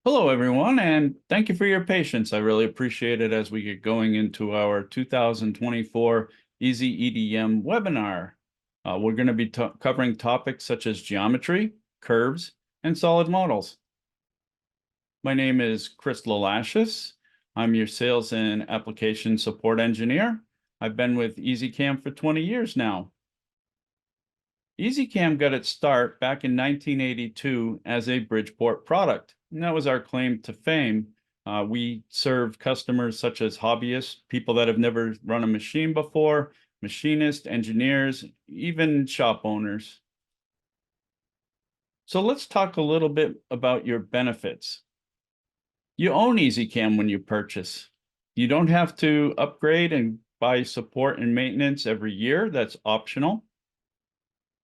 Hello, everyone, and thank you for your patience. I really appreciate it as we get going into our 2024 EZ EDM webinar. We're going to be covering topics such as geometry, curves, and solid models. My name is Chris Lalashis. I'm your sales and application support engineer. I've been with EZCAM for 20 years now. EZCAM got its start back in 1982 as a Bridgeport product, and that was our claim to fame. We serve customers such as hobbyists, people that have never run a machine before, machinists, engineers, even shop owners. So let's talk a little bit about your benefits. You own EZCAM when you purchase. You don't have to upgrade and buy support and maintenance every year. That's optional.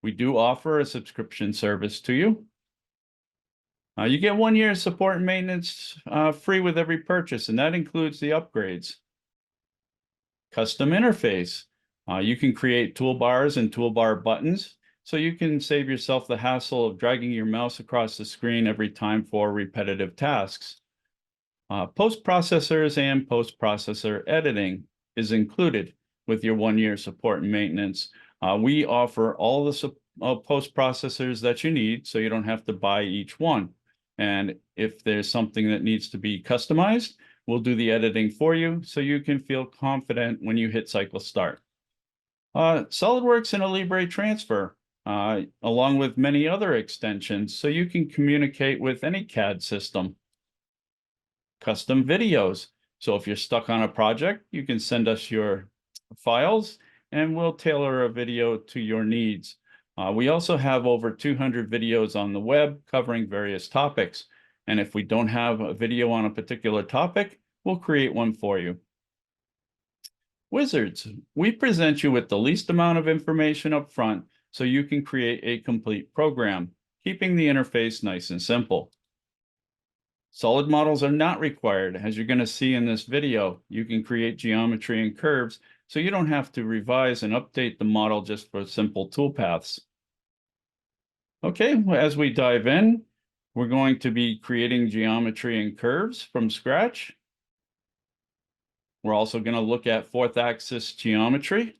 We do offer a subscription service to you. You get 1 year support and maintenance free with every purchase, and that includes the upgrades. Custom interface. You can create toolbars and toolbar buttons, so you can save yourself the hassle of dragging your mouse across the screen every time for repetitive tasks. Post-processors and post-processor editing is included with your 1 year support and maintenance. We offer all the post-processors that you need, so you don't have to buy each one. And if there's something that needs to be customized, we'll do the editing for you so you can feel confident when you hit cycle start. SolidWorks and a Libre transfer, along with many other extensions, so you can communicate with any CAD system. Custom videos. So if you're stuck on a project, you can send us your files and we'll tailor a video to your needs. We also have over 200 videos on the web covering various topics. And if we don't have a video on a particular topic, we'll create one for you. Wizards, we present you with the least amount of information up front so you can create a complete program, keeping the interface nice and simple. Solid models are not required. As you're going to see in this video, you can create geometry and curves, so you don't have to revise and update the model just for simple toolpaths. Okay, as we dive in, we're going to be creating geometry and curves from scratch. We're also going to look at fourth axis geometry.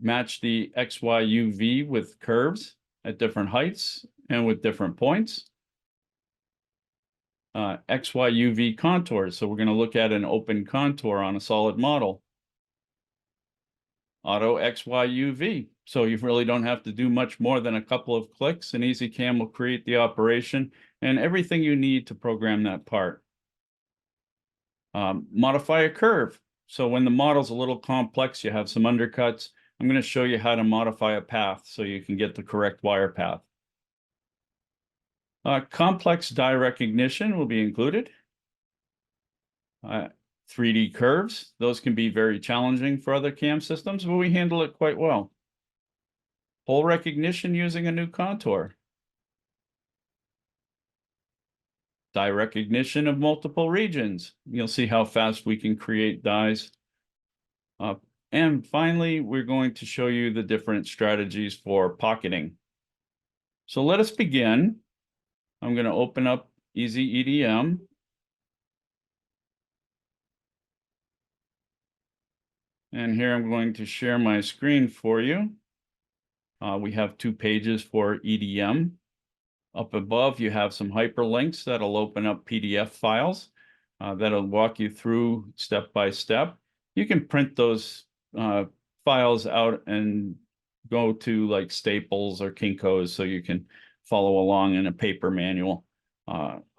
Match the X, Y, U, V with curves at different heights and with different points. X, Y, U, V contours. So we're going to look at an open contour on a solid model. Auto X, Y, U, V. So you really don't have to do much more than a couple of clicks, and EZCAM will create the operation and everything you need to program that part. Modify a curve. So when the model's a little complex, you have some undercuts, I'm going to show you how to modify a path so you can get the correct wire path. Complex die recognition will be included. 3D curves, those can be very challenging for other CAM systems, but we handle it quite well. Hole recognition using a new contour. Die recognition of multiple regions. You'll see how fast we can create dies. And finally, we're going to show you the different strategies for pocketing. So let us begin. I'm going to open up EZ EDM. And here I'm going to share my screen for you. We have 2 pages for EDM. Up above, you have some hyperlinks that'll open up PDF files that'll walk you through step by step. You can print those files out and go to like Staples or Kinko's so you can follow along in a paper manual.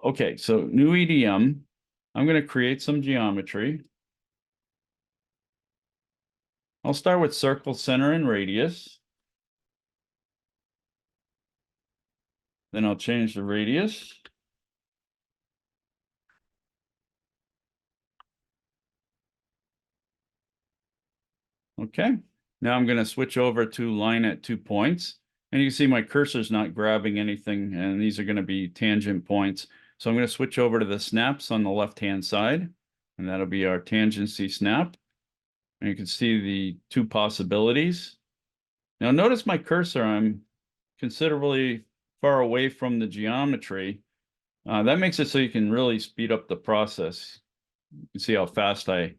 Okay, so new EDM. I'm going to create some geometry. I'll start with circle, center, and radius. Then I'll change the radius. Okay, now I'm going to switch over to line at 2 points. And you can see my cursor's not grabbing anything, and these are going to be tangent points. So I'm going to switch over to the snaps on the left-hand side, and that'll be our tangency snap. And you can see the 2 possibilities. Now notice my cursor, I'm considerably far away from the geometry. That makes it so you can really speed up the process. You can see how fast I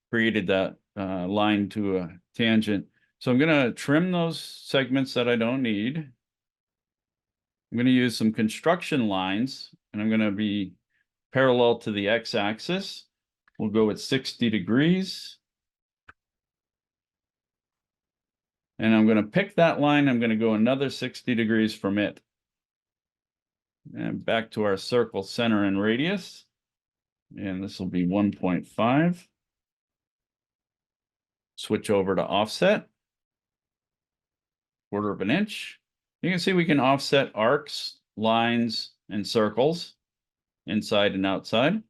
created that line to a tangent. So I'm going to trim those segments that I don't need. I'm going to use some construction lines, and I'm going to be parallel to the x-axis. We'll go with 60 degrees. And I'm going to pick that line. I'm going to go another 60 degrees from it. And back to our circle center and radius. And this will be 1.5. Switch over to offset. 1/4 of an inch. You can see we can offset arcs, lines, and circles inside and outside.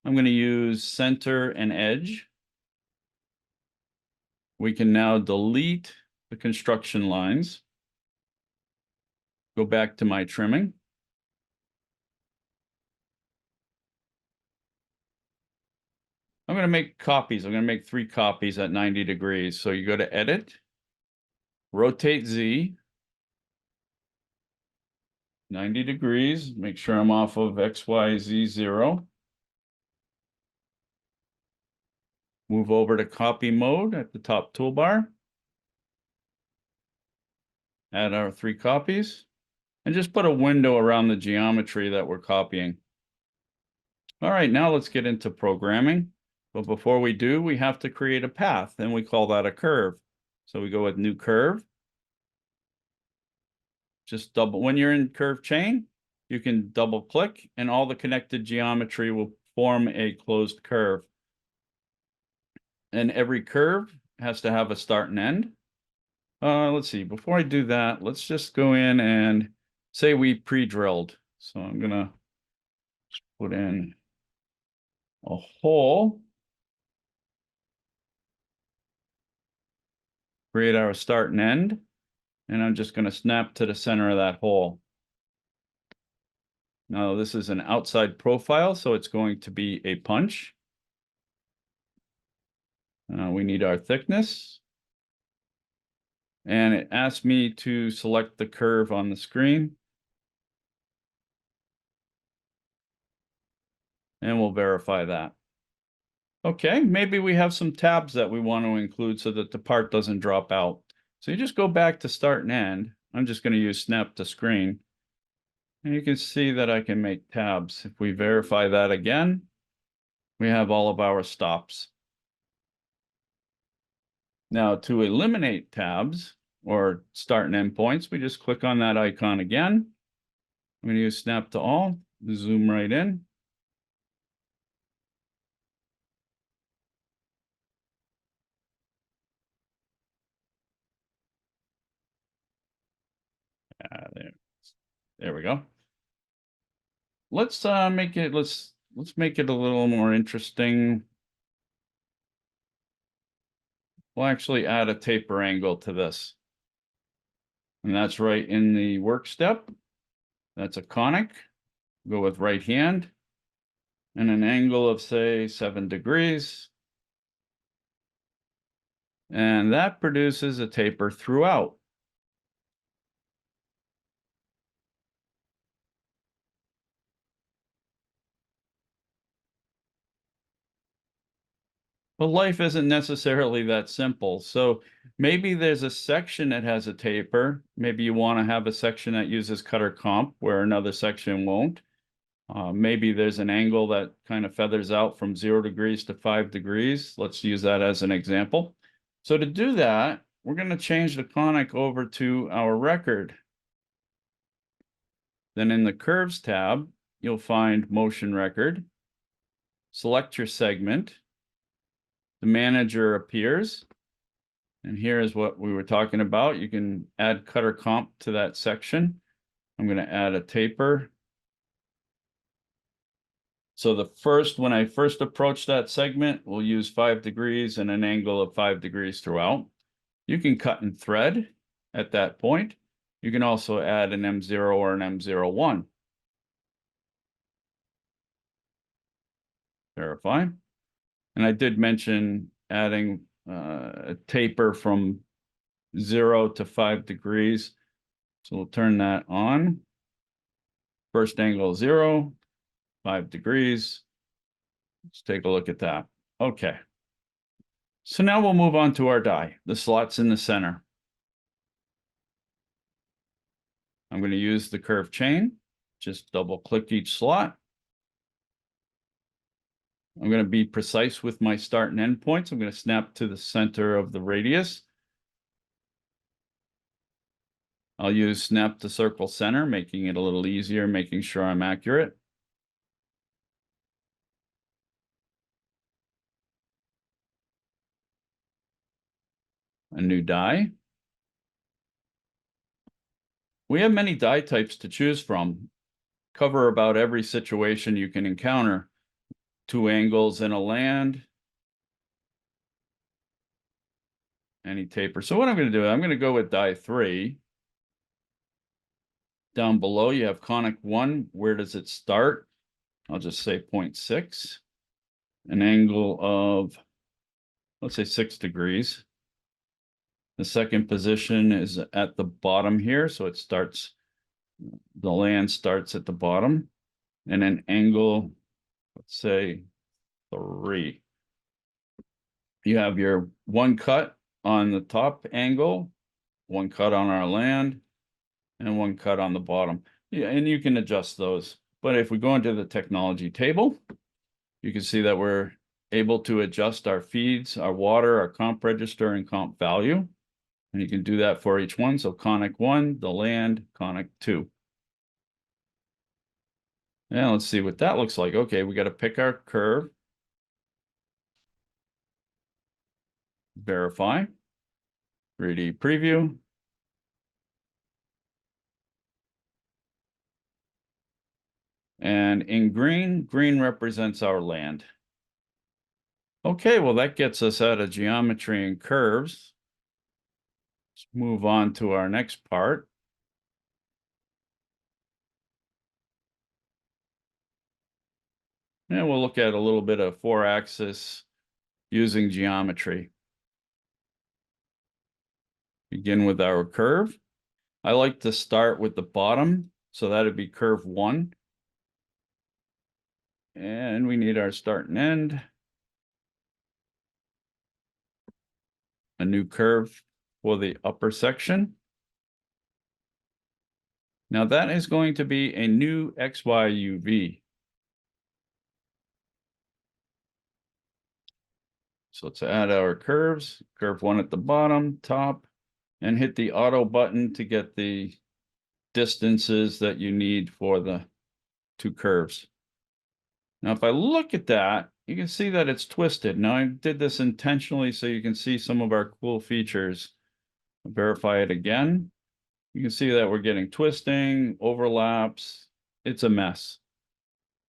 I'm going to use center and edge. We can now delete the construction lines. Go back to my trimming. I'm going to make copies. I'm going to make 3 copies at 90 degrees. So you go to Edit, Rotate Z, 90 degrees. Make sure I'm off of X, Y, Z, 0. Move over to Copy Mode at the top toolbar. Add our 3 copies. And just put a window around the geometry that we're copying. All right, now let's get into programming. But before we do, we have to create a path, and we call that a curve. So we go with New Curve. Just when you're in Curve Chain, you can double click, and all the connected geometry will form a closed curve. And every curve has to have a start and end. Let's see, before I do that, let's just go in and say we pre-drilled. So I'm gonna put in a hole. Create our start and end. And I'm just gonna snap to the center of that hole. Now this is an outside profile, so it's going to be a punch. We need our thickness. And it asked me to select the curve on the screen. And we'll verify that. Okay, maybe we have some tabs that we want to include so that the part doesn't drop out. So you just go back to start and end. I'm just going to use snap to screen. And you can see that I can make tabs. If we verify that again, we have all of our stops. Now to eliminate tabs or start and end points, we just click on that icon again. I'm going to use snap to all, zoom right in. There we go. Let's make it let's make it a little more interesting. We'll actually add a taper angle to this. And that's right in the work step. That's a conic. Go with right hand and an angle of say 7 degrees. And that produces a taper throughout. But life isn't necessarily that simple. So maybe there's a section that has a taper. Maybe you want to have a section that uses cutter comp where another section won't. Maybe there's an angle that kind of feathers out from 0 degrees to 5 degrees. Let's use that as an example. So to do that, we're going to change the conic over to our record. Then in the Curves tab, you'll find Motion Record. Select your segment. The manager appears. And here is what we were talking about. You can add cutter comp to that section. I'm going to add a taper. So when I first approach that segment, we'll use 5 degrees and an angle of 5 degrees throughout. You can cut and thread at that point. You can also add an M0 or an M01. Verify. And I did mention adding a taper from 0 to 5 degrees. So we'll turn that on. First angle 0, 5 degrees. Let's take a look at that. Okay. So now we'll move on to our die, the slots in the center. I'm going to use the curve chain. Just double click each slot. I'm going to be precise with my start and end points. I'm going to snap to the center of the radius. I'll use snap to circle center, making it a little easier, making sure I'm accurate. A new die. We have many die types to choose from. Cover about every situation you can encounter. 2 angles in a land. Any taper. So what I'm going to do, I'm going to go with die 3. Down below, you have conic 1. Where does it start? I'll just say 0.6. An angle of, let's say 6 degrees. The second position is at the bottom here. So it starts, the land starts at the bottom. And an angle, let's say 3. You have your 1 cut on the top angle, 1 cut on our land, and 1 cut on the bottom. Yeah, and you can adjust those. But if we go into the technology table, you can see that we're able to adjust our feeds, our water, our comp register, and comp value. And you can do that for each one. So conic 1, the land, conic 2. Now let's see what that looks like. Okay, we got to pick our curve. Verify. 3D preview. And in green, green represents our land. Okay, well, that gets us out of geometry and curves. Let's move on to our next part. And we'll look at a little bit of 4-axis using geometry. Begin with our curve. I like to start with the bottom, so that'd be curve 1. And we need our start and end. A new curve for the upper section. Now that is going to be a new XYUV. So let's add our curves, curve 1 at the bottom, top, and hit the auto button to get the distances that you need for the 2 curves. Now, if I look at that, you can see that it's twisted. Now, I did this intentionally so you can see some of our cool features. Verify it again. You can see that we're getting twisting, overlaps. It's a mess.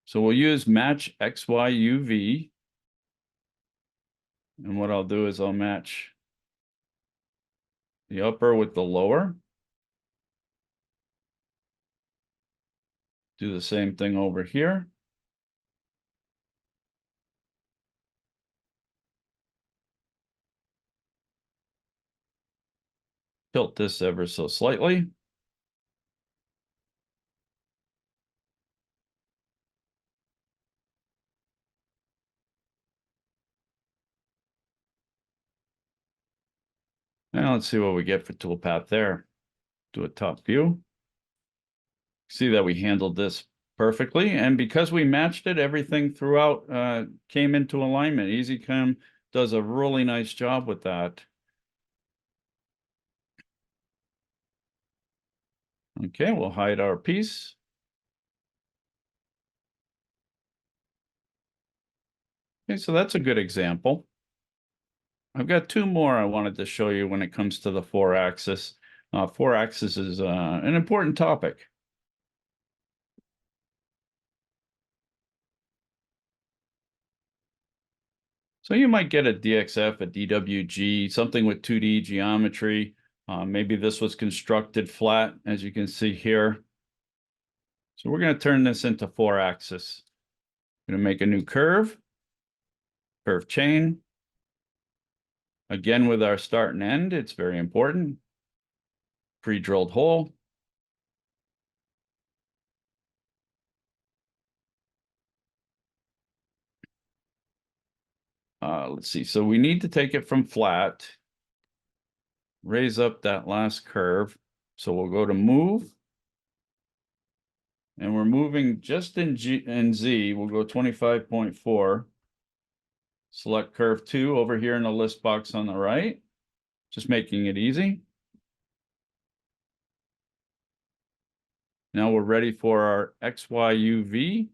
So we'll use match XYUV. And what I'll do is I'll match the upper with the lower. Do the same thing over here. Tilt this ever so slightly. Now let's see what we get for toolpath there. Do a top view. See that we handled this perfectly. And because we matched it, everything throughout came into alignment. EZCAM does a really nice job with that. Okay, we'll hide our piece. Okay, so that's a good example. I've got 2 more I wanted to show you when it comes to the 4-axis. 4-axis is an important topic. So you might get a DXF, a DWG, something with 2D geometry. Maybe this was constructed flat, as you can see here. So we're going to turn this into 4-axis. Going to make a new curve, curve chain. Again, with our start and end, it's very important. Pre-drilled hole. let's see. So we need to take it from flat, raise up that last curve. So we'll go to move. And we're moving just in G and Z. We'll go 25.4. Select curve 2 over here in the list box on the right. Just making it easy. Now we're ready for our XYUV.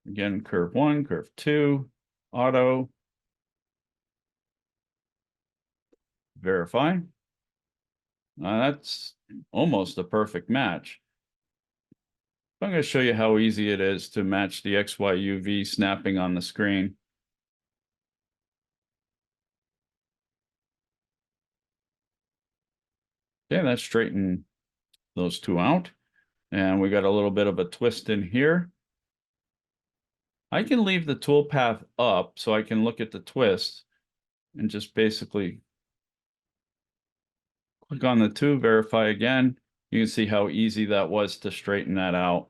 Again, curve 1, curve 2, auto. Verify. That's almost a perfect match. I'm going to show you how easy it is to match the XYUV snapping on the screen. Okay, that's straightened those two out. And we got a little bit of a twist in here. I can leave the toolpath up so I can look at the twist and just basically click on the two, verify again. You can see how easy that was to straighten that out.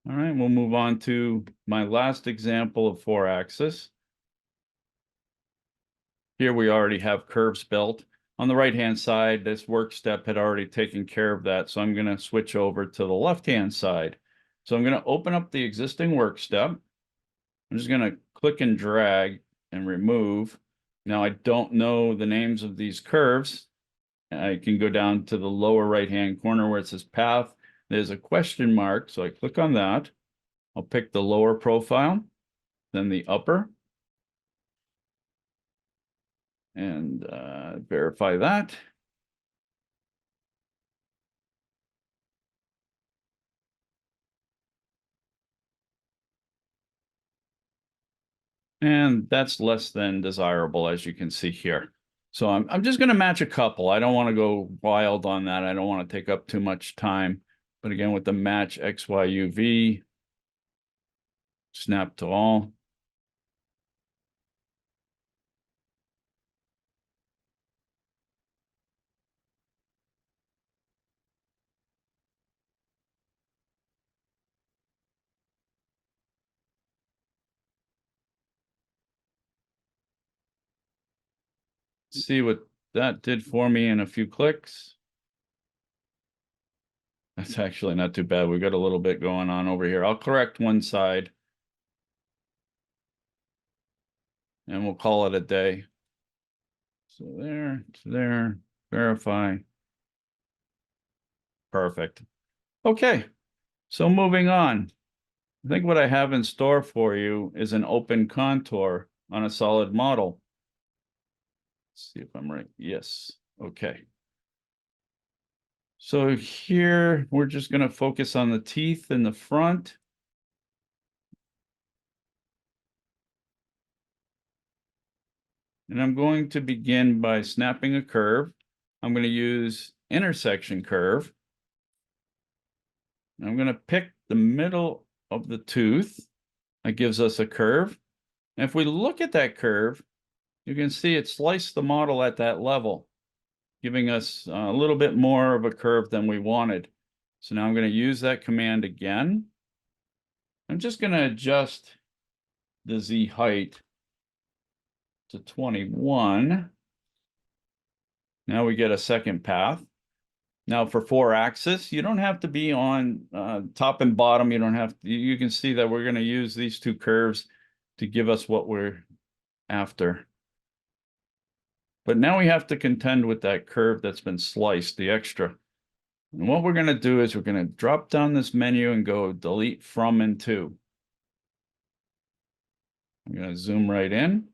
All right, we'll move on to my last example of 4-axis. Here we already have curves built. On the right-hand side, this work step had already taken care of that, so I'm going to switch over to the left-hand side. So I'm going to open up the existing work step. I'm just going to click and drag and remove. Now I don't know the names of these curves. I can go down to the lower right-hand corner where it says path. There's a question mark, so I click on that. I'll pick the lower profile, then the upper, and verify that. And that's less than desirable, as you can see here. So I'm just going to match a couple. I don't want to go wild on that. I don't want to take up too much time. But again, with the match XYUV, snap to all. See what that did for me in a few clicks. That's actually not too bad. We've got a little bit going on over here. I'll correct one side. And we'll call it a day. So there, verify. Perfect. Okay, so moving on. I think what I have in store for you is an open contour on a solid model. Let's see if I'm right. Yes. Okay. So here we're just going to focus on the teeth in the front. And I'm going to begin by snapping a curve. I'm going to use intersection curve. I'm going to pick the middle of the tooth. That gives us a curve. And if we look at that curve, you can see it sliced the model at that level, giving us a little bit more of a curve than we wanted. So now I'm going to use that command again. I'm just going to adjust the Z height to 21. Now we get a second path. Now for 4-axis, you don't have to be on top and bottom. You don't have to, you can see that we're going to use these two curves to give us what we're after. But now we have to contend with that curve that's been sliced, the extra. And what we're going to do is we're going to drop down this menu and go delete from and to. I'm going to zoom right in.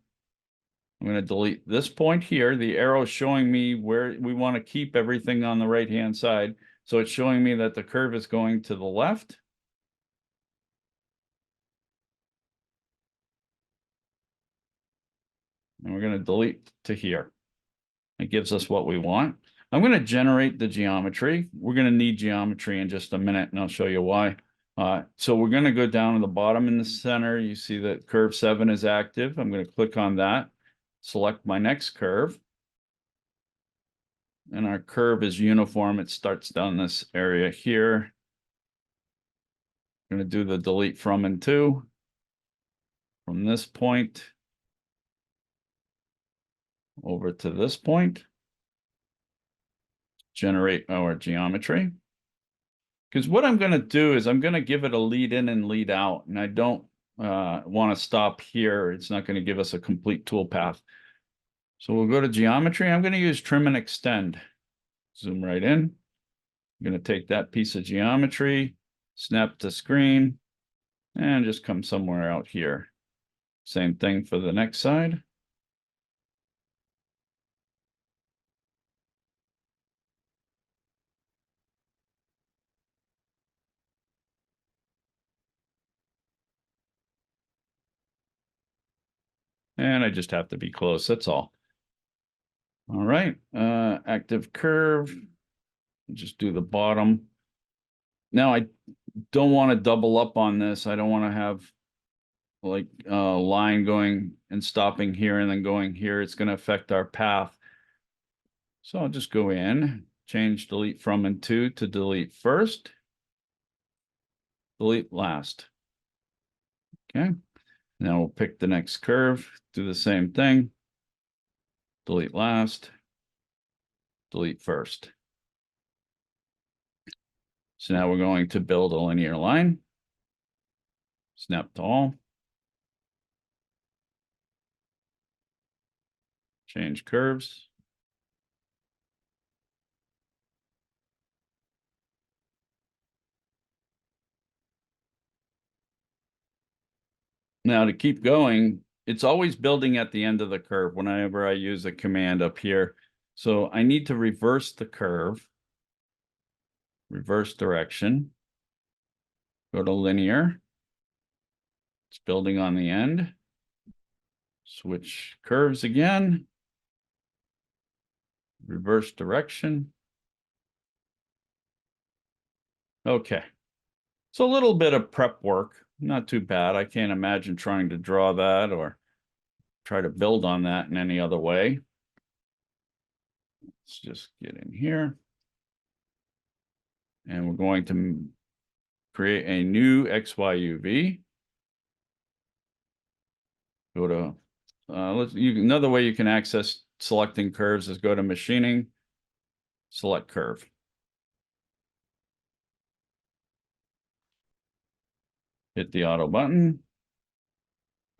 I'm going to delete this point here. The arrow is showing me where we want to keep everything on the right-hand side. So it's showing me that the curve is going to the left. And we're going to delete to here. It gives us what we want. I'm going to generate the geometry. We're going to need geometry in just a minute, and I'll show you why. So we're going to go down to the bottom in the center. You see that curve 7 is active. I'm going to click on that, select my next curve. And our curve is uniform. It starts down this area here. I'm going to do the delete from and to. From this point over to this point. Generate our geometry. Because what I'm going to do is I'm going to give it a lead in and lead out. And I don't want to stop here. It's not going to give us a complete toolpath. So we'll go to geometry. I'm going to use trim and extend. Zoom right in. I'm going to take that piece of geometry, snap to screen, and just come somewhere out here. Same thing for the next side. And I just have to be close, that's all. All right, active curve, just do the bottom. Now I don't want to double up on this. I don't want to have like a line going and stopping here and then going here. It's going to affect our path. So I'll just go in, change delete from and to delete first, delete last. Okay, now we'll pick the next curve, do the same thing, delete last, delete first. So now we're going to build a linear line, snap to all, change curves. Now to keep going, it's always building at the end of the curve whenever I use a command up here. So I need to reverse the curve, reverse direction, go to linear. It's building on the end. Switch curves again, reverse direction. Okay, so a little bit of prep work, not too bad. I can't imagine trying to draw that or try to build on that in any other way. Let's just get in here. And we're going to create a new XYUV. Go to, another way you can access selecting curves is go to machining, select curve. Hit the auto button,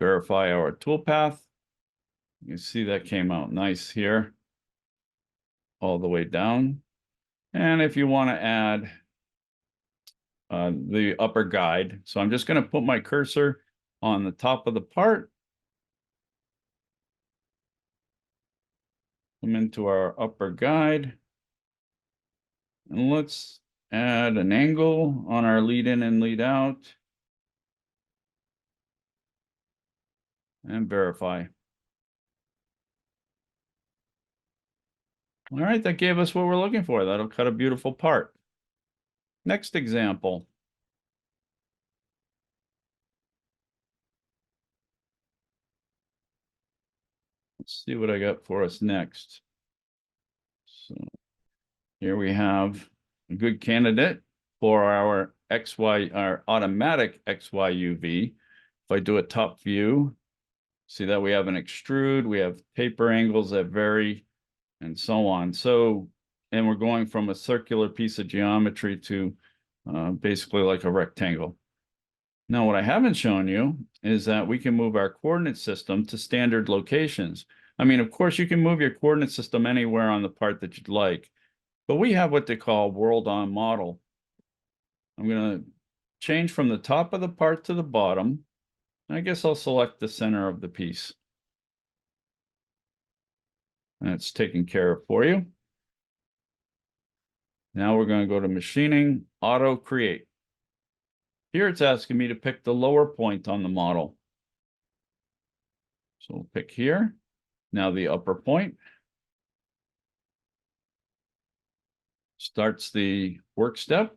verify our toolpath. You see that came out nice here, all the way down. And if you want to add the upper guide, so I'm just going to put my cursor on the top of the part. Come into our upper guide. And let's add an angle on our lead in and lead out. And verify. All right, that gave us what we're looking for. That'll cut a beautiful part. Next example. Let's see what I got for us next. So here we have a good candidate for our automatic XYUV. If I do a top view, see that we have an extrude, we have taper angles that vary, and so on. So, and we're going from a circular piece of geometry to basically like a rectangle. Now, what I haven't shown you is that we can move our coordinate system to standard locations. I mean, of course, you can move your coordinate system anywhere on the part that you'd like, but we have what they call world on model. I'm going to change from the top of the part to the bottom. I guess I'll select the center of the piece. And it's taken care of for you. Now we're going to go to machining, auto create. Here it's asking me to pick the lower point on the model. So we'll pick here. Now the upper point. Starts the work step.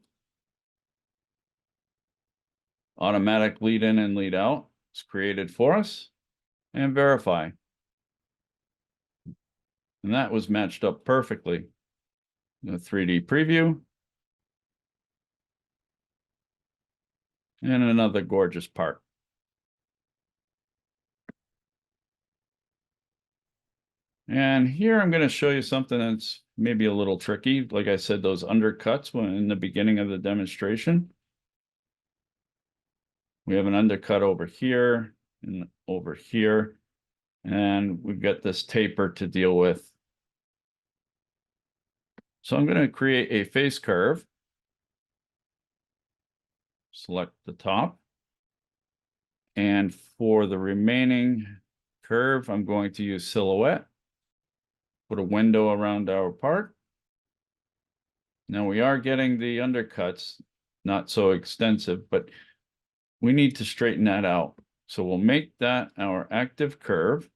Automatic lead in and lead out. It's created for us. And verify. And that was matched up perfectly. The 3D preview. And another gorgeous part. And here I'm going to show you something that's maybe a little tricky. Like I said, those undercuts when in the beginning of the demonstration. We have an undercut over here and over here. And we've got this taper to deal with. So I'm going to create a face curve. Select the top. And for the remaining curve, I'm going to use silhouette. Put a window around our part. Now we are getting the undercuts, not so extensive, but we need to straighten that out. So we'll make that our active curve.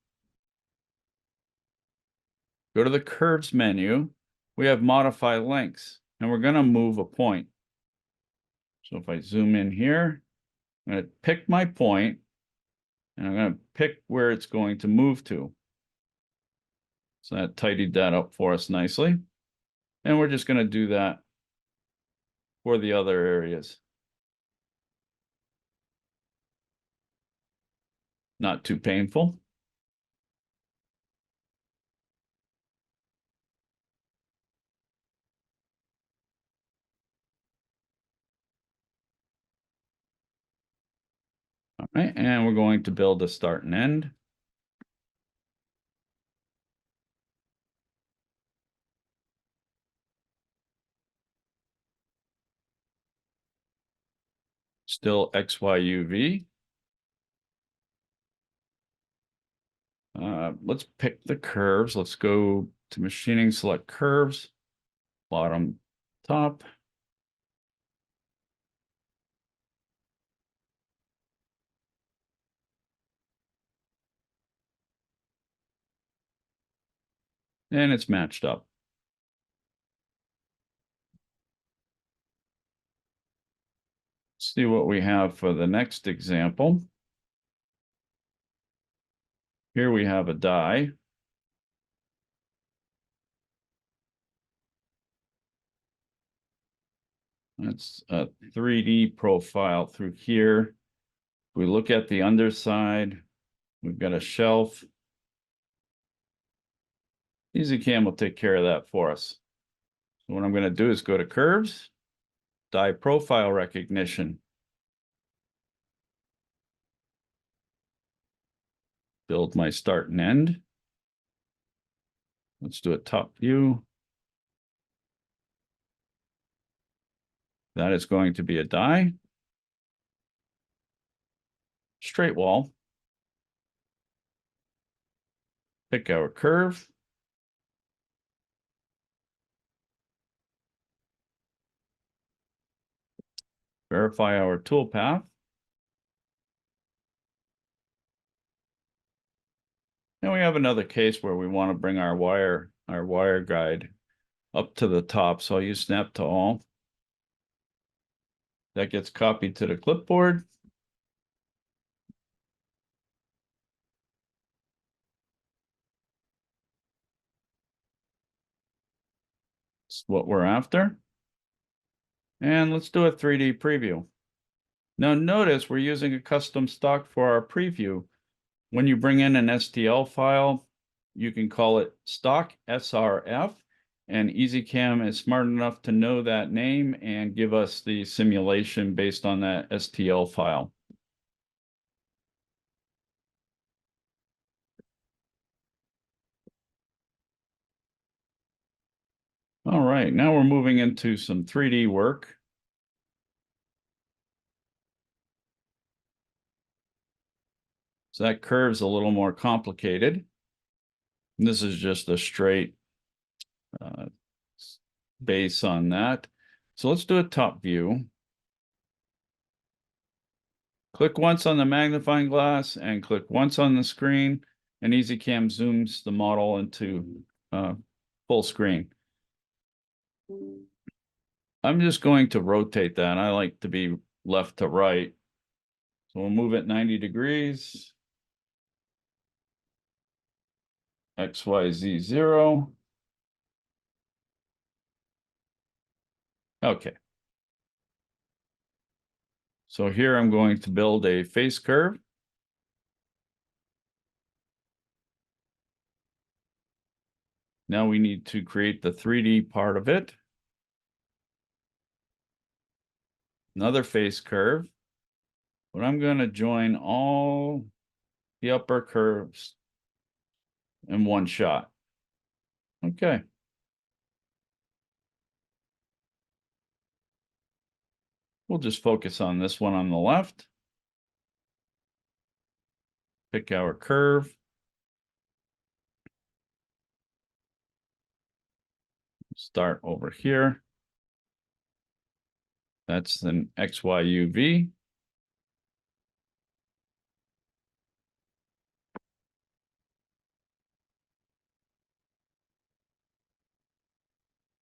Go to the curves menu. We have modify lengths, and we're going to move a point. So if I zoom in here, I'm going to pick my point, and I'm going to pick where it's going to move to. So that tidied that up for us nicely. And we're just going to do that for the other areas. Not too painful. All right, and we're going to build a start and end. Still XYUV. Let's pick the curves. Let's go to machining, select curves, bottom, top. And it's matched up. Let's see what we have for the next example. Here we have a die. That's a 3D profile through here. We look at the underside. We've got a shelf. EZCAM will take care of that for us. So what I'm going to do is go to curves, die profile recognition. Build my start and end. Let's do a top view. That is going to be a die. Straight wall. Pick our curve. Verify our toolpath. And we have another case where we want to bring our wire guide up to the top. So I'll use snap to all. That gets copied to the clipboard. That's what we're after. And let's do a 3D preview. Now notice we're using a custom stock for our preview. When you bring in an STL file, you can call it stock SRF, and EZCAM is smart enough to know that name and give us the simulation based on that STL file. All right, now we're moving into some 3D work. So that curve's a little more complicated. This is just a straight base on that. So let's do a top view. Click once on the magnifying glass and click once on the screen, and EZCAM zooms the model into full screen. I'm just going to rotate that. I like to be left to right. So we'll move it 90 degrees. XYZ 0. Okay. So here I'm going to build a face curve. Now we need to create the 3D part of it. Another face curve. But I'm going to join all the upper curves in one shot. Okay. We'll just focus on this one on the left. Pick our curve. Start over here. That's an XYUV.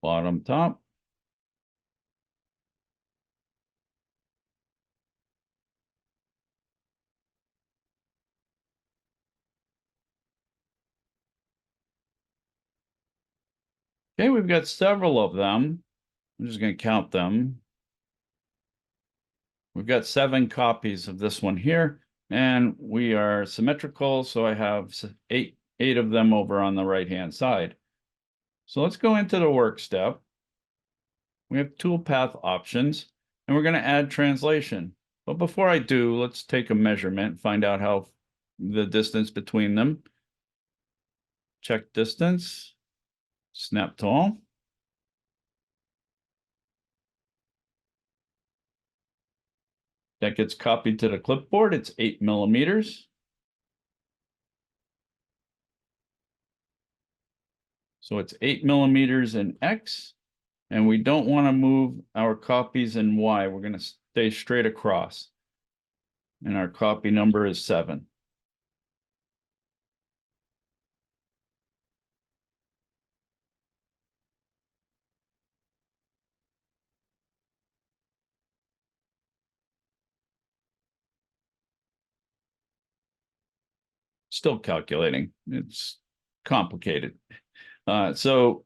Bottom top. Okay, we've got several of them. I'm just going to count them. We've got 7 copies of this one here, and we are symmetrical, so I have eight of them over on the right-hand side. So let's go into the work step. We have toolpath options, and we're going to add translation. But before I do, let's take a measurement, find out how the distance between them. Check distance, snap to all. That gets copied to the clipboard. It's 8 millimeters. So it's 8 millimeters in X, and we don't want to move our copies in Y. We're going to stay straight across. And our copy number is 7. Still calculating. It's complicated. So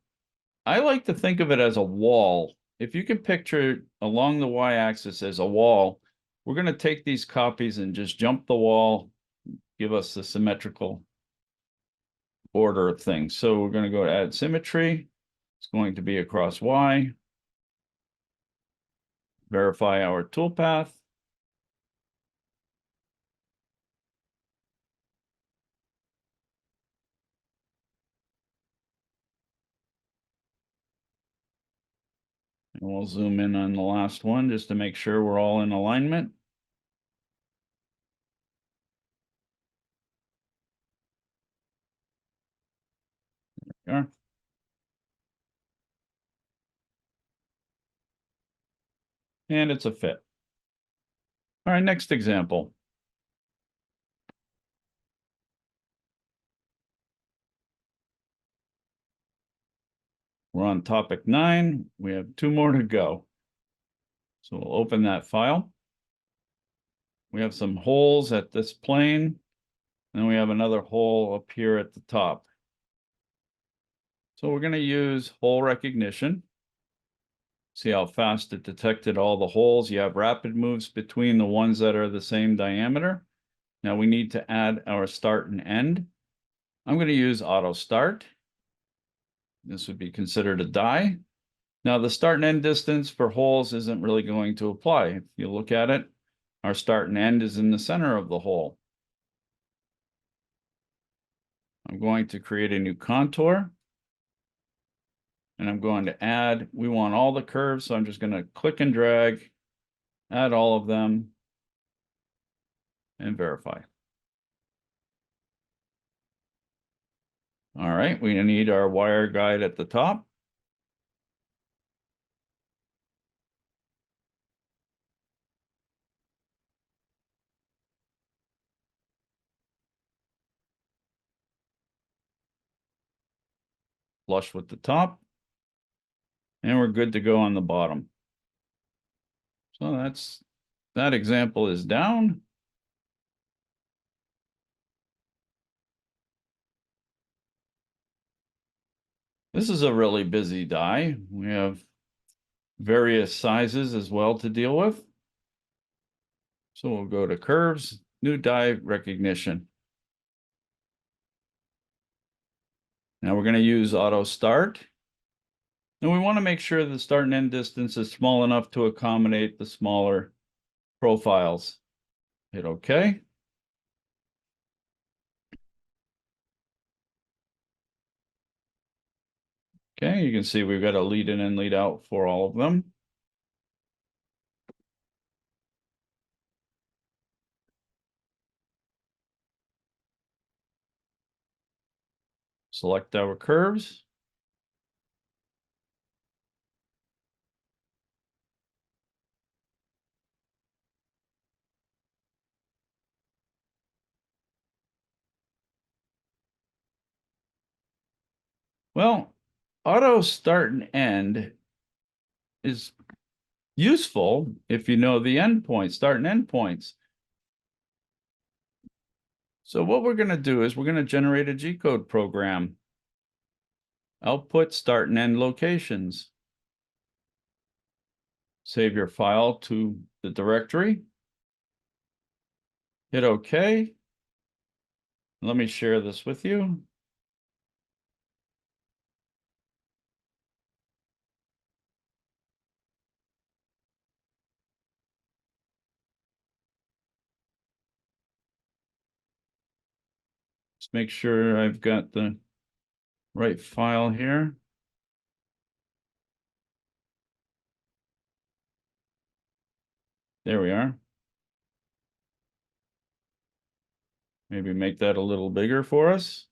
I like to think of it as a wall. If you can picture along the y-axis as a wall, we're going to take these copies and just jump the wall, give us the symmetrical order of things. So we're going to go to add symmetry. It's going to be across Y. Verify our toolpath. And we'll zoom in on the last one just to make sure we're all in alignment. There we are. And it's a fit. All right, next example. We're on topic 9. We have 2 more to go. So we'll open that file. We have some holes at this plane. And we have another hole up here at the top. So we're going to use hole recognition. See how fast it detected all the holes. You have rapid moves between the ones that are the same diameter. Now we need to add our start and end. I'm going to use auto start. This would be considered a die. Now the start and end distance for holes isn't really going to apply. If you look at it, our start and end is in the center of the hole. I'm going to create a new contour. And I'm going to add, we want all the curves, so I'm just going to click and drag, add all of them, and verify. All right, we need our wire guide at the top. Flush with the top. And we're good to go on the bottom. So that example is down. This is a really busy die. We have various sizes as well to deal with. So we'll go to curves, new die recognition. Now we're going to use auto start. And we want to make sure the start and end distance is small enough to accommodate the smaller profiles. Hit OK. Okay, you can see we've got a lead in and lead out for all of them. Select our curves. Well, auto start and end is useful if you know the endpoints, start and end points. So what we're going to do is we're going to generate a G-code program. Output start and end locations. Save your file to the directory. Hit OK. Let me share this with you. Let's make sure I've got the right file here. There we are. Maybe make that a little bigger for us.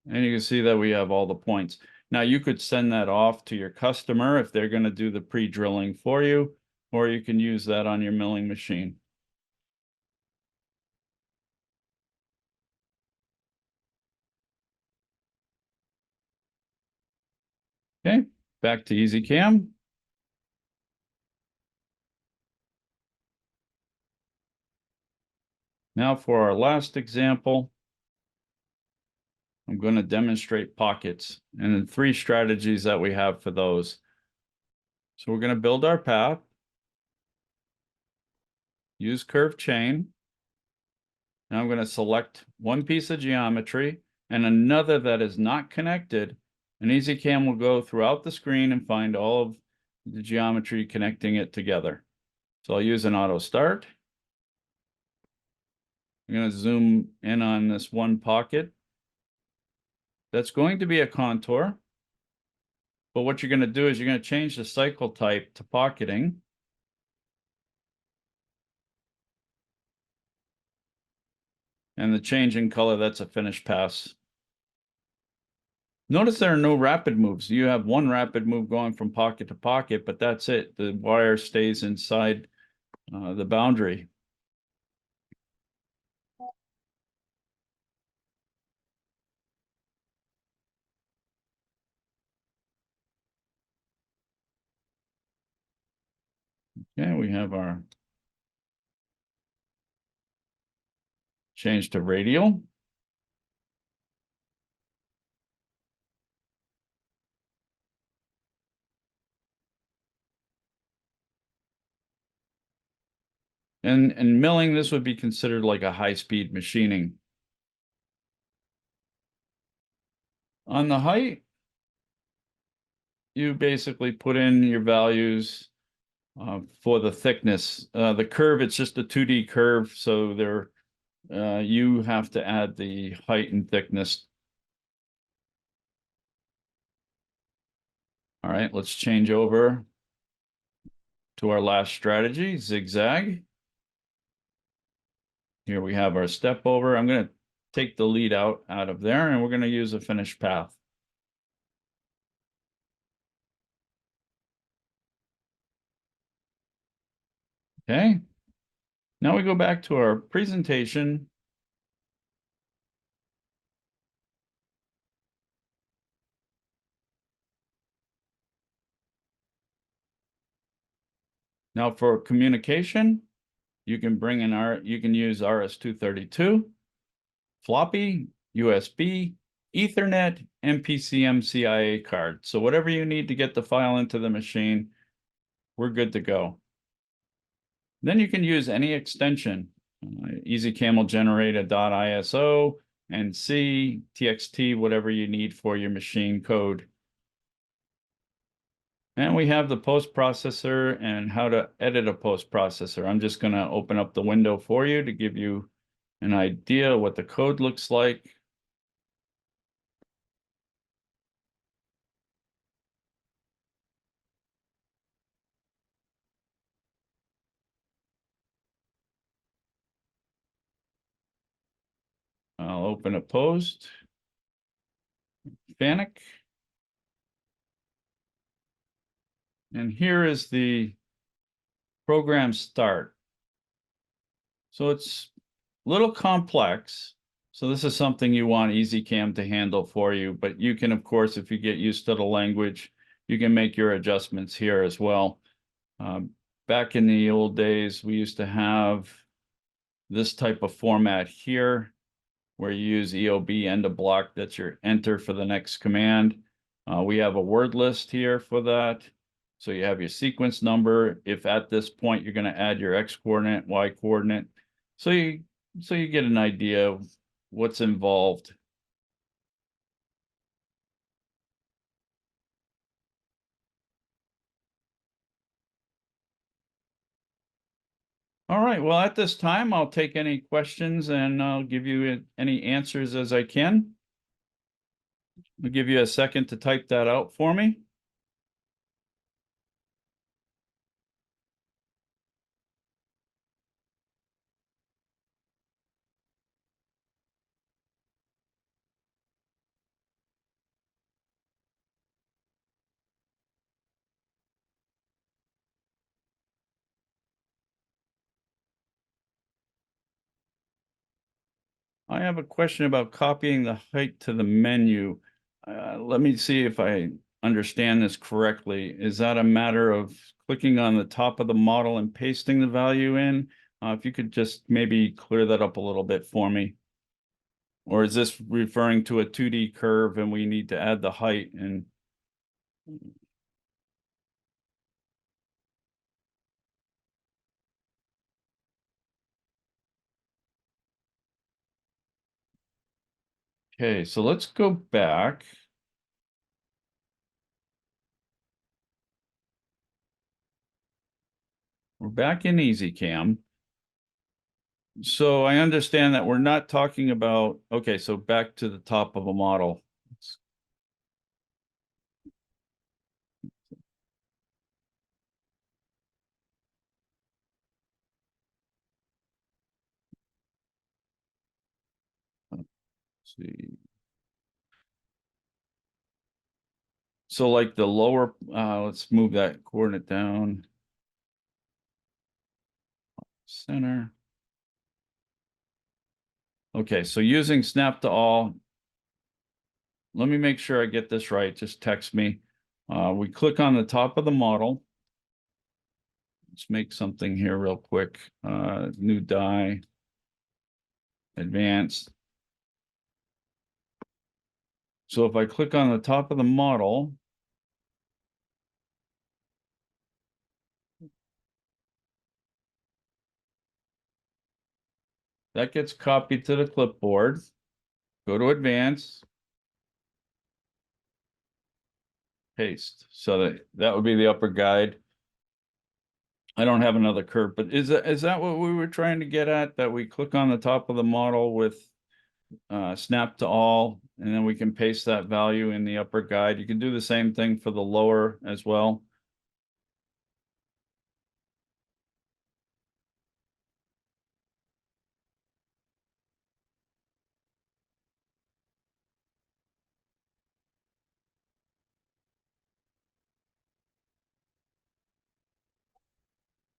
And you can see that we have all the points. Now you could send that off to your customer if they're going to do the pre-drilling for you, or you can use that on your milling machine. Okay, back to EZCAM. Now for our last example, I'm going to demonstrate pockets and the 3 strategies that we have for those. So we're going to build our path, use curve chain. Now I'm going to select one piece of geometry and another that is not connected. And EZCAM will go throughout the screen and find all of the geometry connecting it together. So I'll use an auto start. I'm going to zoom in on this one pocket. That's going to be a contour. But what you're going to do is you're going to change the cycle type to pocketing. And the change in color, that's a finished pass. Notice there are no rapid moves. You have one rapid move going from pocket to pocket, but that's it. The wire stays inside the boundary. Okay, we have our change to radial. And in milling, this would be considered like a high-speed machining. On the height, you basically put in your values for the thickness. The curve, it's just a 2D curve, so there you have to add the height and thickness. All right, let's change over to our last strategy, zigzag. Here we have our step over. I'm going to take the lead out of there, and we're going to use a finished path. Okay. Now we go back to our presentation. Now for communication, you can bring in you can use RS-232, floppy, USB, Ethernet MPCM CIA card. So whatever you need to get the file into the machine, we're good to go. Then you can use any extension. EZCAM will generate a .iso and C, TXT, whatever you need for your machine code. And we have the post processor and how to edit a post processor. I'm just going to open up the window for you to give you an idea what the code looks like. I'll open a post. FANUC. And here is the program start. So it's a little complex. So this is something you want EZCAM to handle for you, but you can, of course, if you get used to the language, you can make your adjustments here as well. Back in the old days, we used to have this type of format here, where you use EOB end of block. That's your enter for the next command. We have a word list here for that. So you have your sequence number. If at this point you're going to add your X coordinate, Y coordinate. So you get an idea of what's involved. All right, well, at this time, I'll take any questions and I'll give you any answers as I can. I'll give you a second to type that out for me. I have a question about copying the height to the menu. Let me see if I understand this correctly. Is that a matter of clicking on the top of the model and pasting the value in? If you could just maybe clear that up a little bit for me. Or is this referring to a 2D curve and we need to add the height and okay, so let's go back. We're back in EZCAM. So I understand that we're not talking about, okay, so back to the top of a model. Let's see. So like the lower, let's move that coordinate down. Center. Okay, so using snap to all, let me make sure I get this right. Just text me. We click on the top of the model. Let's make something here real quick. New die, advanced. So if I click on the top of the model, that gets copied to the clipboard. Go to advanced. Paste. So that would be the upper guide. I don't have another curve, but is that what we were trying to get at? That we click on the top of the model with snap to all, and then we can paste that value in the upper guide. You can do the same thing for the lower as well.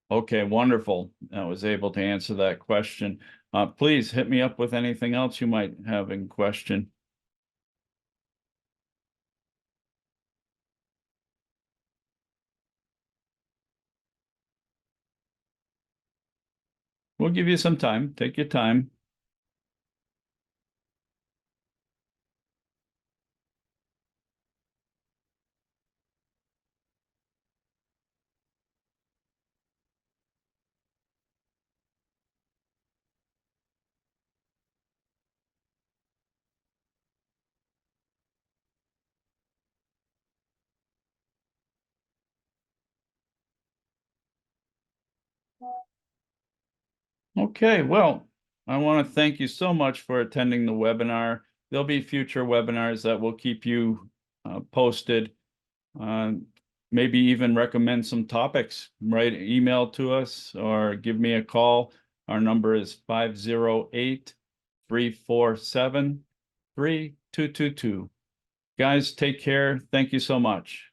Okay, wonderful. I was able to answer that question. Please hit me up with anything else you might have in question. We'll give you some time. Take your time. Okay, well, I want to thank you so much for attending the webinar. There'll be future webinars that will keep you posted. Maybe even recommend some topics, write an email to us or give me a call. Our number is 508-347-3222. Guys, take care. Thank you so much.